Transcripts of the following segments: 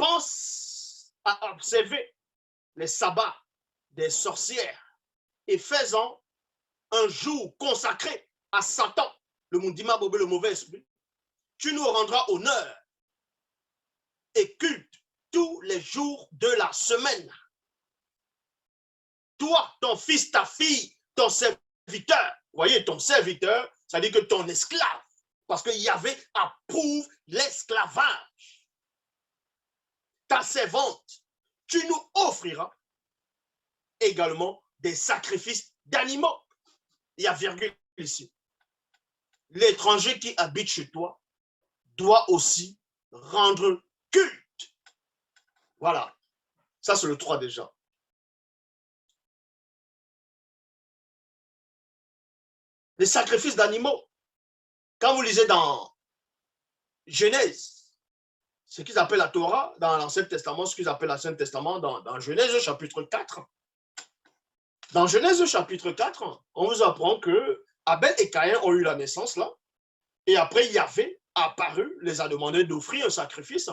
pense à observer les sabbats des sorcières et faisant un jour consacré à Satan, le Mundima Bobé, le mauvais esprit, tu nous rendras honneur et culte tous les jours de la semaine. Toi, ton fils, ta fille, ton serviteur, voyez, ton serviteur, ça veut dire que ton esclave, parce que Yahvé approuve l'esclavage. Ta servante, tu nous offriras également des sacrifices d'animaux. Il y a virgule ici. L'étranger qui habite chez toi doit aussi rendre culte. Voilà. Ça, c'est le 3 déjà. Les sacrifices d'animaux. Quand vous lisez dans Genèse, ce qu'ils appellent la Torah, dans l'Ancien Testament, ce qu'ils appellent l'Ancien Testament, dans Genèse chapitre 4. Dans Genèse chapitre 4, on vous apprend que Abel et Caïn ont eu la naissance là. Et après, Yahvé apparu, les a demandé d'offrir un sacrifice.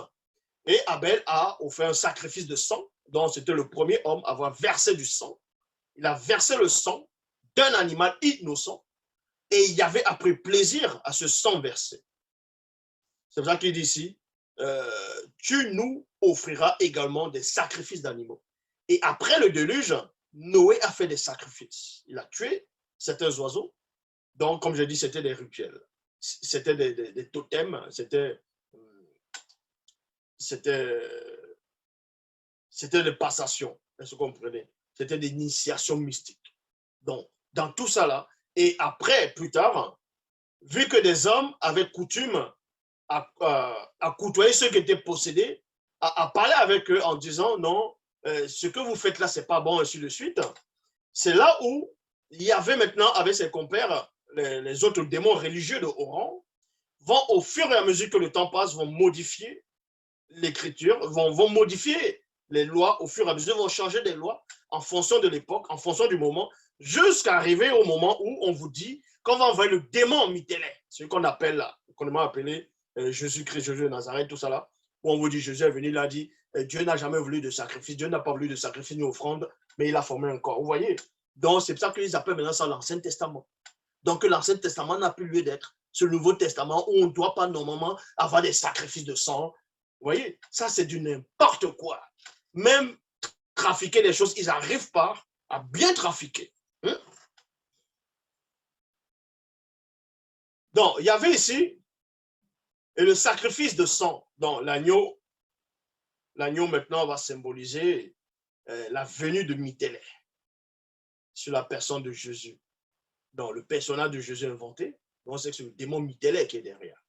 Et Abel a offert un sacrifice de sang. Donc, c'était le premier homme à avoir versé du sang. Il a versé le sang d'un animal innocent. Et Yahvé a pris plaisir à ce sang versé. C'est pour ça qu'il dit ici, tu nous offriras également des sacrifices d'animaux. Et après le déluge, Noé a fait des sacrifices. Il a tué certains oiseaux. Donc, comme je dis, c'était des rituels. C'était des totems, c'était des passations, est-ce que vous comprenez? C'était des initiations mystiques. Donc, dans tout ça là, et après, plus tard, vu que des hommes avaient coutume à côtoyer ceux qui étaient possédés, à parler avec eux en disant non, ce que vous faites là, c'est pas bon, ainsi de suite. C'est là où il y avait maintenant, avec ses compères, les autres démons religieux de Oran, vont au fur et à mesure que le temps passe, vont modifier l'écriture, vont modifier les lois au fur et à mesure, vont changer des lois en fonction de l'époque, en fonction du moment, jusqu'à arriver au moment où on vous dit qu'on va envoyer le démon mitélé, ce qu'on appelle là, qu'on a appelé Jésus-Christ, Jésus de Nazareth, tout ça là, où on vous dit Jésus est venu, il a dit Dieu n'a jamais voulu de sacrifice, Dieu n'a pas voulu de sacrifice ni offrande, mais il a formé un corps. Vous voyez? Donc c'est pour ça qu'ils appellent maintenant ça l'Ancien Testament. Donc l'Ancien Testament n'a plus lieu d'être ce Nouveau Testament où on ne doit pas normalement avoir des sacrifices de sang. Vous voyez? Ça c'est du n'importe quoi. Même trafiquer des choses, ils n'arrivent pas à bien trafiquer. Donc, il y avait ici et le sacrifice de sang. Donc, l'agneau maintenant va symboliser la venue de Mitélé sur la personne de Jésus. Donc, le personnage de Jésus inventé, donc c'est le démon Mitélé qui est derrière.